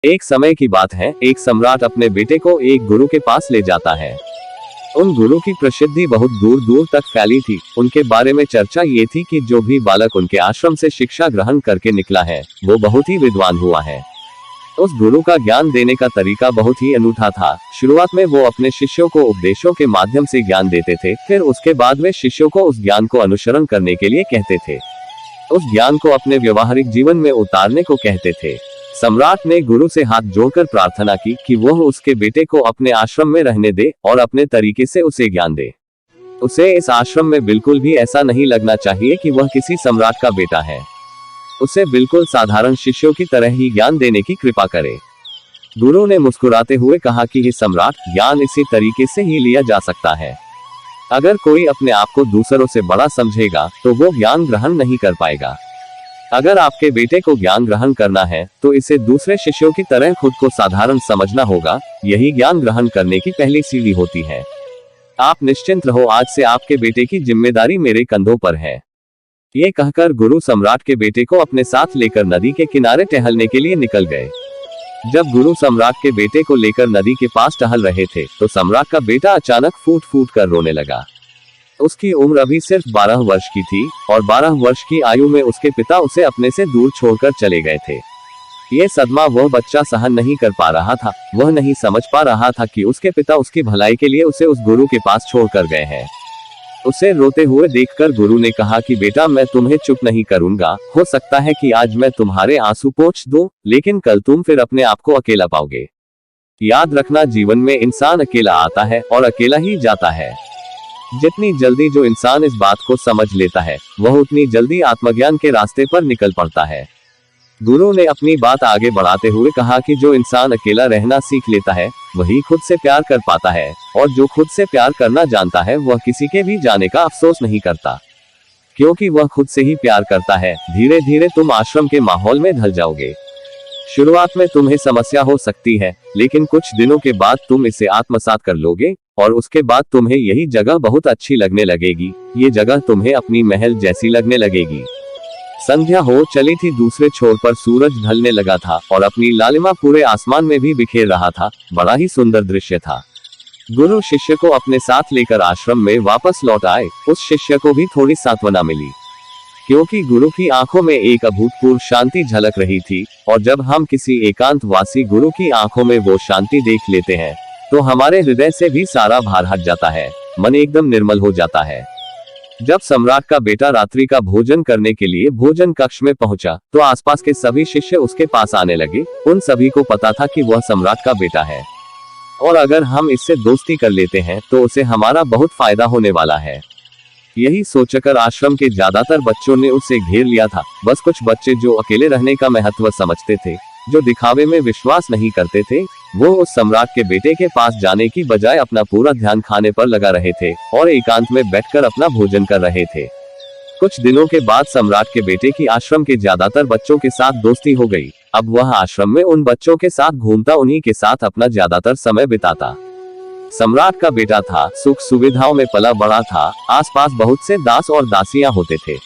एक समय की बात है, एक सम्राट अपने बेटे को एक गुरु के पास ले जाता है। उन गुरु की प्रसिद्धि बहुत दूर दूर तक फैली थी। उनके बारे में चर्चा ये थी कि जो भी बालक उनके आश्रम से शिक्षा ग्रहण करके निकला है वो बहुत ही विद्वान हुआ है। उस गुरु का ज्ञान देने का तरीका बहुत ही अनूठा था। शुरुआत में वो अपने शिष्यों को उपदेशों के माध्यम से ज्ञान देते थे, फिर उसके बाद वे शिष्यों को उस ज्ञान को अनुसरण करने के लिए कहते थे। उस ज्ञान को अपने व्यवहारिक जीवन में उतारने को कहते थे। सम्राट ने गुरु से हाथ जोड़कर प्रार्थना की कि वह उसके बेटे को अपने आश्रम में रहने दे और अपने तरीके से उसे ज्ञान दे। उसे इस आश्रम में बिल्कुल भी ऐसा नहीं लगना चाहिए कि वह किसी सम्राट का बेटा है। उसे बिल्कुल साधारण शिष्यों की तरह ही ज्ञान देने की कृपा करे। गुरु ने मुस्कुराते हुए कहा कि हे सम्राट, ज्ञान इसी तरीके से ही लिया जा सकता है। अगर कोई अपने आप को दूसरों से बड़ा समझेगा तो वो ज्ञान ग्रहण नहीं कर पाएगा। अगर आपके बेटे को ज्ञान ग्रहण करना है तो इसे दूसरे शिष्यों की तरह खुद को साधारण समझना होगा। यही ज्ञान ग्रहण करने की पहली सीढ़ी होती है। आप निश्चिंत रहो, आज से आपके बेटे की जिम्मेदारी मेरे कंधों पर है। ये कहकर गुरु सम्राट के बेटे को अपने साथ लेकर नदी के किनारे टहलने के लिए निकल गए। जब गुरु सम्राट के बेटे को लेकर नदी के पास टहल रहे थे तो सम्राट का बेटा अचानक फूट फूट कर रोने लगा। उसकी उम्र अभी सिर्फ 12 वर्ष की थी और 12 वर्ष की आयु में उसके पिता उसे अपने से दूर छोड़कर चले गए थे। ये सदमा वह बच्चा सहन नहीं कर पा रहा था। वह नहीं समझ पा रहा था कि उसके पिता उसकी भलाई के लिए उसे उस गुरु के पास छोड़कर गए हैं। उसे रोते हुए देखकर गुरु ने कहा कि बेटा, मैं तुम्हें चुप नहीं करूंगा। हो सकता है कि आज मैं तुम्हारे आंसू पोंछ दूं, लेकिन कल तुम फिर अपने आप को अकेला पाओगे। याद रखना, जीवन में इंसान अकेला आता है और अकेला ही जाता है। जितनी जल्दी जो इंसान इस बात को समझ लेता है वह उतनी जल्दी आत्मज्ञान के रास्ते पर निकल पड़ता है। गुरु ने अपनी बात आगे बढ़ाते हुए कहा कि जो इंसान अकेला रहना सीख लेता है वही खुद से प्यार कर पाता है, और जो खुद से प्यार करना जानता है वह किसी के भी जाने का अफसोस नहीं करता, क्योंकि वह खुद से ही प्यार करता है। धीरे धीरे तुम आश्रम के माहौल में ढल जाओगे। शुरुआत में तुम्हें समस्या हो सकती है, लेकिन कुछ दिनों के बाद तुम इसे आत्मसात कर लोगे और उसके बाद तुम्हें यही जगह बहुत अच्छी लगने लगेगी। ये जगह तुम्हें अपनी महल जैसी लगने लगेगी। संध्या हो चली थी, दूसरे छोर पर सूरज ढलने लगा था और अपनी लालिमा पूरे आसमान में भी बिखेर रहा था। बड़ा ही सुंदर दृश्य था। गुरु शिष्य को अपने साथ लेकर आश्रम में वापस लौट आए। उस शिष्य को भी थोड़ी सांत्वना मिली, क्योंकि गुरु की आंखों में एक अभूतपूर्व शांति झलक रही थी। और जब हम किसी एकांतवासी गुरु की आंखों में वो शांति देख लेते हैं तो हमारे हृदय से भी सारा भार हट जाता है, मन एकदम निर्मल हो जाता है। जब सम्राट का बेटा रात्रि का भोजन करने के लिए भोजन कक्ष में पहुंचा तो आसपास के सभी शिष्य उसके पास आने लगे। उन सभी को पता था कि वह सम्राट का बेटा है और अगर हम इससे दोस्ती कर लेते हैं तो उसे हमारा बहुत फायदा होने वाला है। यही सोचकर आश्रम के ज्यादातर बच्चों ने उसे घेर लिया था। बस कुछ बच्चे जो अकेले रहने का महत्व समझते थे, जो दिखावे में विश्वास नहीं करते थे, वो उस सम्राट के बेटे के पास जाने की बजाय अपना पूरा ध्यान खाने पर लगा रहे थे और एकांत में बैठकर अपना भोजन कर रहे थे। कुछ दिनों के बाद सम्राट के बेटे की आश्रम के ज्यादातर बच्चों के साथ दोस्ती हो गई। अब वह आश्रम में उन बच्चों के साथ घूमता, उन्हीं के साथ अपना ज्यादातर समय बिताता। सम्राट का बेटा था, सुख सुविधाओं में पला बड़ा था। आसपास बहुत से दास और दासियां होते थे।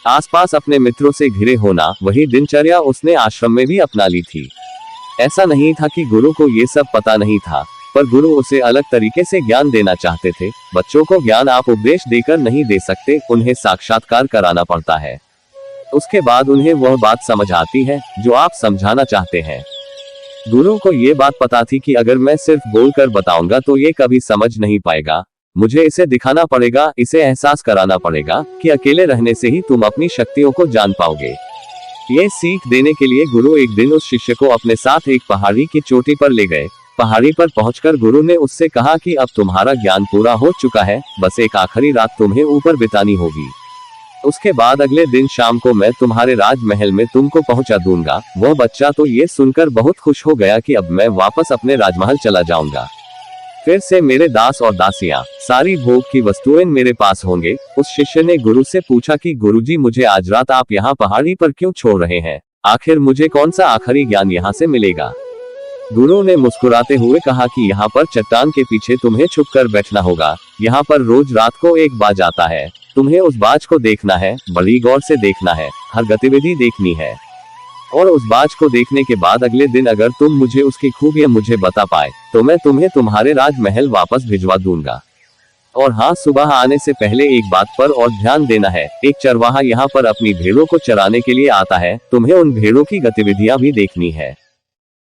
आसपास अपने मित्रों से घिरे होना, वही दिनचर्या उसने आश्रम में भी अपना ली थी। ऐसा नहीं था कि गुरु को ये सब पता नहीं था, पर गुरु उसे अलग तरीके से ज्ञान देना चाहते थे। बच्चों को ज्ञान आप उपदेश देकर नहीं दे सकते, उन्हें साक्षात्कार कराना पड़ता है। उसके बाद उन्हें वह बात समझ आती है जो आप समझाना चाहते हैं। गुरु को ये बात पता थी कि अगर मैं सिर्फ बोलकर बताऊंगा तो ये कभी समझ नहीं पाएगा। मुझे इसे दिखाना पड़ेगा, इसे एहसास कराना पड़ेगा कि अकेले रहने से ही तुम अपनी शक्तियों को जान पाओगे। ये सीख देने के लिए गुरु एक दिन उस शिष्य को अपने साथ एक पहाड़ी की चोटी पर ले गए। पहाड़ी पर पहुंचकर गुरु ने उससे कहा कि अब तुम्हारा ज्ञान पूरा हो चुका है, बस एक आखिरी रात तुम्हें ऊपर बितानी होगी। उसके बाद अगले दिन शाम को मैं तुम्हारे राजमहल में तुमको पहुंचा दूंगा। वह बच्चा तो ये सुनकर बहुत खुश हो गया कि अब मैं वापस अपने राजमहल चला जाऊंगा। फिर से मेरे दास और दासियां, सारी भोग की वस्तुएं मेरे पास होंगे। उस शिष्य ने गुरु से पूछा कि गुरुजी, मुझे आज रात आप यहाँ पहाड़ी पर क्यों छोड़ रहे हैं? आखिर मुझे कौन सा आखिरी ज्ञान यहाँ से मिलेगा? गुरु ने मुस्कुराते हुए कहा कि यहाँ पर चट्टान के पीछे तुम्हें छुपकर बैठना होगा। यहाँ पर रोज रात को एक बाज आता है, तुम्हें उस बाज को देखना है, बड़ी गौर से देखना है, हर गतिविधि देखनी है। और उस बाज को देखने के बाद अगले दिन अगर तुम मुझे उसकी खूबियां मुझे बता पाए तो मैं तुम्हें तुम्हारे राजमहल वापस भिजवा दूंगा। और हाँ, सुबह आने से पहले एक बात पर और ध्यान देना है, एक चरवाहा यहाँ पर अपनी भेड़ों को चराने के लिए आता है, तुम्हें उन भेड़ों की गतिविधियां भी देखनी है।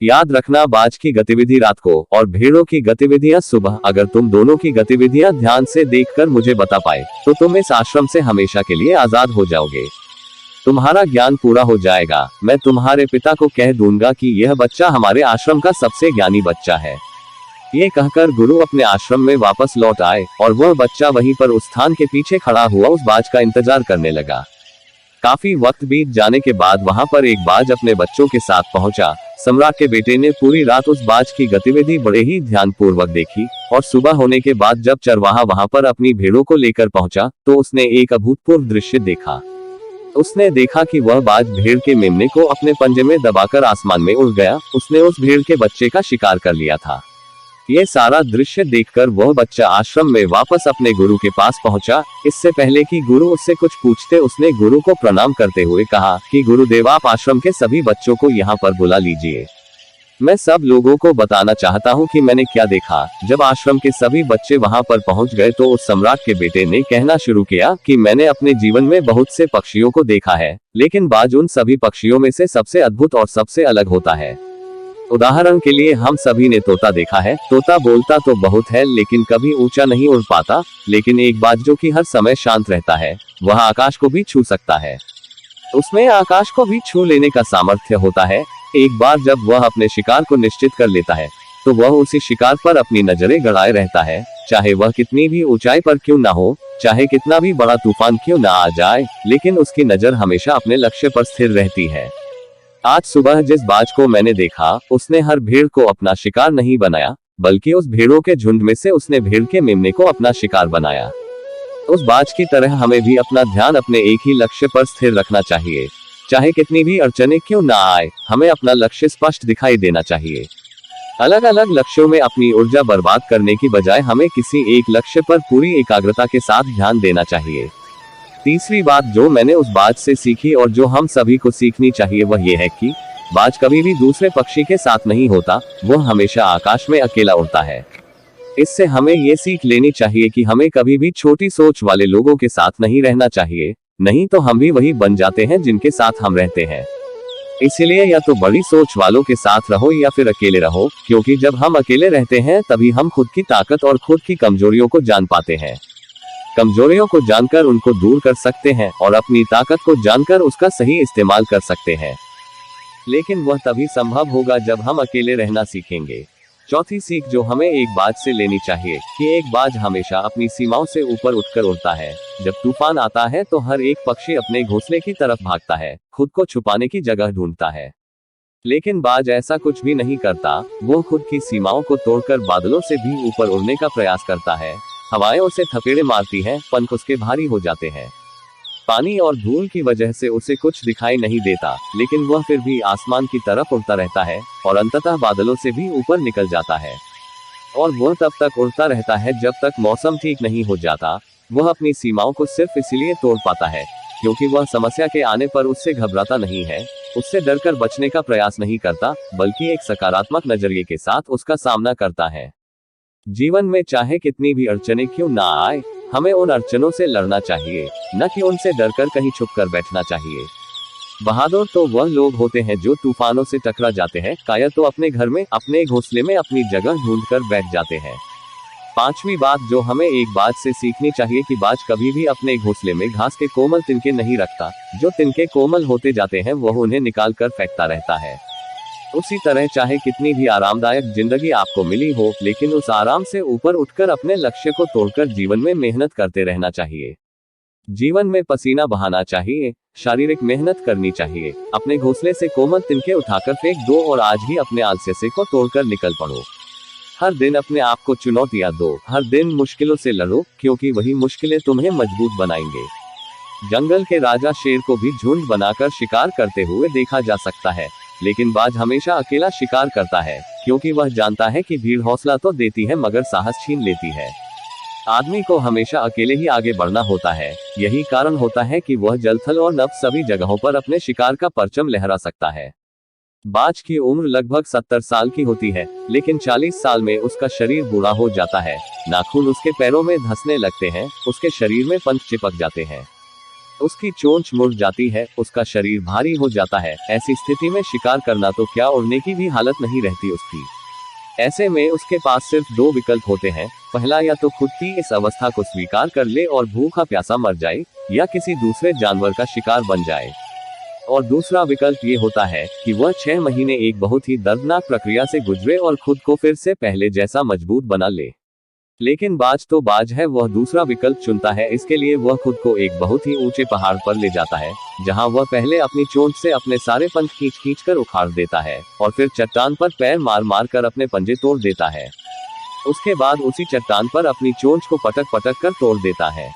याद रखना, बाज की गतिविधि रात को और भेड़ों की गतिविधियां सुबह। अगर तुम दोनों की गतिविधियां ध्यान से देखकर मुझे बता पाए तो तुम इस आश्रम से हमेशा के लिए आजाद हो जाओगे। तुम्हारा ज्ञान पूरा हो जाएगा। मैं तुम्हारे पिता को कह दूंगा कि यह बच्चा हमारे आश्रम का सबसे ज्ञानी बच्चा है। ये कहकर गुरु अपने आश्रम में वापस लौट आए और वह बच्चा वहीं पर उस स्थान के पीछे खड़ा हुआ उस बाज का इंतजार करने लगा। काफी वक्त बीत जाने के बाद वहां पर एक बाज अपने बच्चों के साथ पहुंचा। सम्राट के बेटे ने पूरी रात उस बाज की गतिविधि बड़े ही ध्यानपूर्वक देखी और सुबह होने के बाद जब चरवाहा वहां पर अपनी भेड़ों को लेकर पहुंचा तो उसने एक अभूतपूर्व दृश्य देखा। उसने देखा कि वह बाज भेड़ के मेमने को अपने पंजे में दबाकर आसमान में उड़ गया। उसने उस भेड़ के बच्चे का शिकार कर लिया था। ये सारा दृश्य देखकर वह बच्चा आश्रम में वापस अपने गुरु के पास पहुंचा। इससे पहले कि गुरु उससे कुछ पूछते उसने गुरु को प्रणाम करते हुए कहा कि गुरुदेव, आप आश्रम के सभी बच्चों को यहाँ पर बुला लीजिए। मैं सब लोगों को बताना चाहता हूँ कि मैंने क्या देखा। जब आश्रम के सभी बच्चे वहां पर पहुंच गए तो उस सम्राट के बेटे ने कहना शुरू किया कि मैंने अपने जीवन में बहुत से पक्षियों को देखा है, लेकिन बाज उन सभी पक्षियों में से सबसे अद्भुत और सबसे अलग होता है। उदाहरण के लिए हम सभी ने तोता देखा है। तोता बोलता तो बहुत है लेकिन कभी ऊंचा नहीं उड़ पाता, लेकिन एक बाज जो कि हर समय शांत रहता है, वह आकाश को भी छू सकता है। उसमें आकाश को भी छू लेने का सामर्थ्य होता है। एक बार जब वह अपने शिकार को निश्चित कर लेता है तो वह उसी शिकार पर अपनी नजरें गड़ाए रहता है, चाहे वह कितनी भी ऊंचाई पर क्यों ना हो, चाहे कितना भी बड़ा तूफान क्यों ना आ जाए, लेकिन उसकी नजर हमेशा अपने लक्ष्य पर स्थिर रहती है। आज सुबह जिस बाज को मैंने देखा उसने हर भेड़ को अपना शिकार नहीं बनाया, बल्कि उस भेड़ों के झुंड में से उसने भेड़ के मेमने को अपना शिकार बनाया। उस बाज की तरह हमें भी अपना ध्यान अपने एक ही लक्ष्य पर स्थिर रखना चाहिए। चाहे कितनी भी अड़चनें क्यों ना आए, हमें अपना लक्ष्य स्पष्ट दिखाई देना चाहिए। अलग अलग लक्ष्यों में अपनी ऊर्जा बर्बाद करने की बजाय हमें किसी एक लक्ष्य पर पूरी एकाग्रता के साथ ध्यान देना चाहिए। तीसरी बात जो मैंने उस बाज से सीखी और जो हम सभी को सीखनी चाहिए वह यह है कि बाज कभी भी दूसरे पक्षी के साथ नहीं होता, वह हमेशा आकाश में अकेला उड़ता है। इससे हमें ये सीख लेनी चाहिए कि हमें कभी भी छोटी सोच वाले लोगों के साथ नहीं रहना चाहिए, नहीं तो हम भी वही बन जाते हैं जिनके साथ हम रहते हैं। इसलिए या तो बड़ी सोच वालों के साथ रहो या फिर अकेले रहो, क्योंकि जब हम अकेले रहते हैं तभी हम खुद की ताकत और खुद की कमजोरियों को जान पाते हैं। कमजोरियों को जानकर उनको दूर कर सकते हैं और अपनी ताकत को जानकर उसका सही इस्तेमाल कर सकते हैं। लेकिन वह तभी संभव होगा जब हम अकेले रहना सीखेंगे। चौथी सीख जो हमें एक बाज से लेनी चाहिए कि एक बाज हमेशा अपनी सीमाओं से ऊपर उठकर उड़ता है। जब तूफान आता है तो हर एक पक्षी अपने घोंसले की तरफ भागता है, खुद को छुपाने की जगह ढूंढता है। लेकिन बाज ऐसा कुछ भी नहीं करता, वो खुद की सीमाओं को तोड़कर बादलों से भी ऊपर उड़ने का प्रयास करता है। हवाएं उसे थपेड़े मारती हैं, पंख उसके भारी हो जाते हैं। पानी और धूल की वजह से उसे कुछ दिखाई नहीं देता, लेकिन वह फिर भी आसमान की तरफ उड़ता रहता है और अंततः बादलों से भी ऊपर निकल जाता है। और वह तब तक उड़ता रहता है जब तक मौसम ठीक नहीं हो जाता। वह अपनी सीमाओं को सिर्फ इसलिए तोड़ पाता है क्योंकि वह समस्या के आने पर उससे घबराता नहीं है, उससे डरकर बचने का प्रयास नहीं करता, बल्कि एक सकारात्मक नजरिए के साथ उसका सामना करता है। जीवन में चाहे कितनी भी अड़चनें क्यों ना आए, हमें उन अड़चनों से लड़ना चाहिए, न कि उनसे डरकर कहीं छुप कर बैठना चाहिए। बहादुर तो वह लोग होते हैं जो तूफानों से टकरा जाते हैं, कायर तो अपने घर में अपने घोंसले में अपनी जगह ढूंढकर बैठ जाते हैं। पांचवी बात जो हमें एक बाज से सीखनी चाहिए कि बाज कभी भी अपने घोंसले में घास के कोमल तिनके नहीं रखता। जो तिनके कोमल होते जाते हैं वह उन्हें निकाल कर फेंकता रहता है। उसी तरह चाहे कितनी भी आरामदायक जिंदगी आपको मिली हो, लेकिन उस आराम से ऊपर उठकर अपने लक्ष्य को तोड़कर जीवन में मेहनत करते रहना चाहिए। जीवन में पसीना बहाना चाहिए, शारीरिक मेहनत करनी चाहिए। अपने घोंसले से कोमल तिनके उठाकर फेंक दो और आज ही अपने आलस्य को तोड़कर निकल पड़ो। हर दिन अपने आप को चुनौतियां दो, हर दिन मुश्किलों से लड़ो, क्योंकि वही मुश्किलें तुम्हें मजबूत बनाएंगे। जंगल के राजा शेर को भी झुंड बनाकर शिकार करते हुए देखा जा सकता है, लेकिन बाज हमेशा अकेला शिकार करता है, क्योंकि वह जानता है कि भीड़ हौसला तो देती है मगर साहस छीन लेती है। आदमी को हमेशा अकेले ही आगे बढ़ना होता है। यही कारण होता है कि वह जल थल और नभ सभी जगहों पर अपने शिकार का परचम लहरा सकता है। बाज की उम्र लगभग 70 साल की होती है, लेकिन 40 साल में उसका शरीर बूढ़ा हो जाता है। नाखून उसके पैरों में धंसने लगते हैं, उसके शरीर में पंख चिपक जाते हैं, उसकी चोंच मुड़ जाती है, उसका शरीर भारी हो जाता है। ऐसी स्थिति में शिकार करना तो क्या, उड़ने की भी हालत नहीं रहती उसकी। ऐसे में उसके पास सिर्फ दो विकल्प होते हैं। पहला, या तो खुद की इस अवस्था को स्वीकार कर ले और भूखा प्यासा मर जाए, या किसी दूसरे जानवर का शिकार बन जाए। और दूसरा विकल्प ये होता है कि वह 6 महीने एक बहुत ही दर्दनाक प्रक्रिया से गुजरे और खुद को फिर से पहले जैसा मजबूत बना ले। लेकिन बाज तो बाज है, वह दूसरा विकल्प चुनता है। इसके लिए वह खुद को एक बहुत ही ऊंचे पहाड़ पर ले जाता है, जहां वह पहले अपनी चोंच से अपने सारे पंख खींच कर उखाड़ देता है और फिर चट्टान पर पैर मार मार कर अपने पंजे तोड़ देता है। उसके बाद उसी चट्टान पर अपनी चोंच को पटक पटक कर तोड़ देता है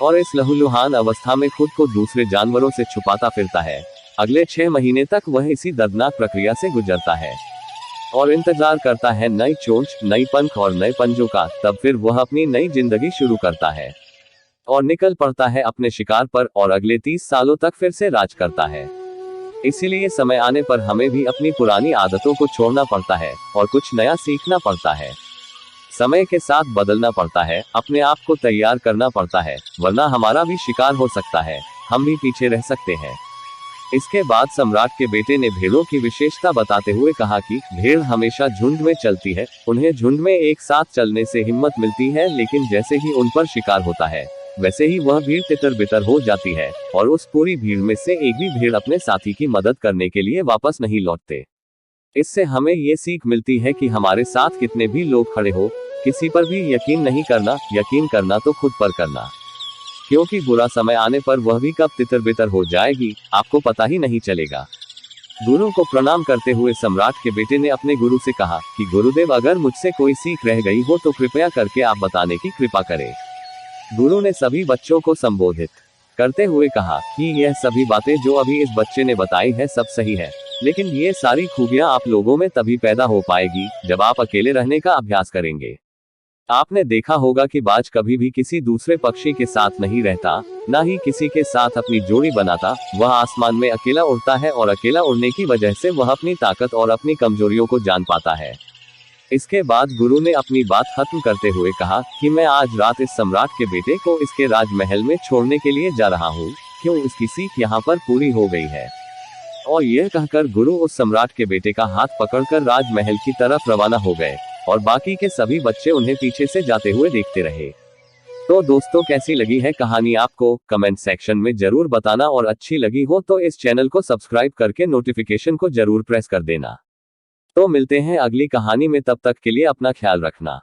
और इस लहूलुहान अवस्था में खुद को दूसरे जानवरों से छुपाता फिरता है। अगले 6 महीने तक वह इसी दर्दनाक प्रक्रिया से गुजरता है और इंतजार करता है नई चोंच, नई पंख और नए पंजों का। तब फिर वह अपनी नई जिंदगी शुरू करता है और निकल पड़ता है अपने शिकार पर और अगले 30 सालों तक फिर से राज करता है। इसीलिए समय आने पर हमें भी अपनी पुरानी आदतों को छोड़ना पड़ता है और कुछ नया सीखना पड़ता है। समय के साथ बदलना पड़ता है, अपने आप को तैयार करना पड़ता है, वरना हमारा भी शिकार हो सकता है, हम भी पीछे रह सकते हैं। इसके बाद सम्राट के बेटे ने भेड़ों की विशेषता बताते हुए कहा कि भेड़ हमेशा झुंड में चलती है, उन्हें झुंड में एक साथ चलने से हिम्मत मिलती है, लेकिन जैसे ही उन पर शिकार होता है, वैसे ही वह भीड़ तितर बितर हो जाती है और उस पूरी भीड़ में से एक भी भेड़ अपने साथी की मदद करने के लिए वापस नहीं लौटते। इससे हमें ये सीख मिलती है कि हमारे साथ कितने भी लोग खड़े हो, किसी पर भी यकीन नहीं करना, यकीन करना तो खुद पर करना, क्योंकि बुरा समय आने पर वह भी कब तितर बितर हो जाएगी, आपको पता ही नहीं चलेगा। गुरु को प्रणाम करते हुए सम्राट के बेटे ने अपने गुरु से कहा कि गुरुदेव, अगर मुझसे कोई सीख रह गई हो तो कृपया करके आप बताने की कृपा करें। गुरु ने सभी बच्चों को संबोधित करते हुए कहा कि यह सभी बातें जो अभी इस बच्चे ने बताई है सब सही है, लेकिन ये सारी खूबियां आप लोगों में तभी पैदा हो पाएगी जब आप अकेले रहने का अभ्यास करेंगे। आपने देखा होगा कि बाज कभी भी किसी दूसरे पक्षी के साथ नहीं रहता, ना ही किसी के साथ अपनी जोड़ी बनाता। वह आसमान में अकेला उड़ता है और अकेला उड़ने की वजह से वह अपनी ताकत और अपनी कमजोरियों को जान पाता है। इसके बाद गुरु ने अपनी बात खत्म करते हुए कहा कि मैं आज रात इस सम्राट के बेटे को इसके राजमहल में छोड़ने के लिए जा रहा हूँ, क्यों इसकी सीख यहाँ पर पूरी हो गई है। और यह कहकर गुरु उस सम्राट के बेटे का हाथ पकड़कर राजमहल की तरफ रवाना हो गए और बाकी के सभी बच्चे उन्हें पीछे से जाते हुए देखते रहे। तो दोस्तों, कैसी लगी है कहानी आपको, कमेंट सेक्शन में जरूर बताना और अच्छी लगी हो तो इस चैनल को सब्सक्राइब करके नोटिफिकेशन को जरूर प्रेस कर देना। तो मिलते हैं अगली कहानी में, तब तक के लिए अपना ख्याल रखना।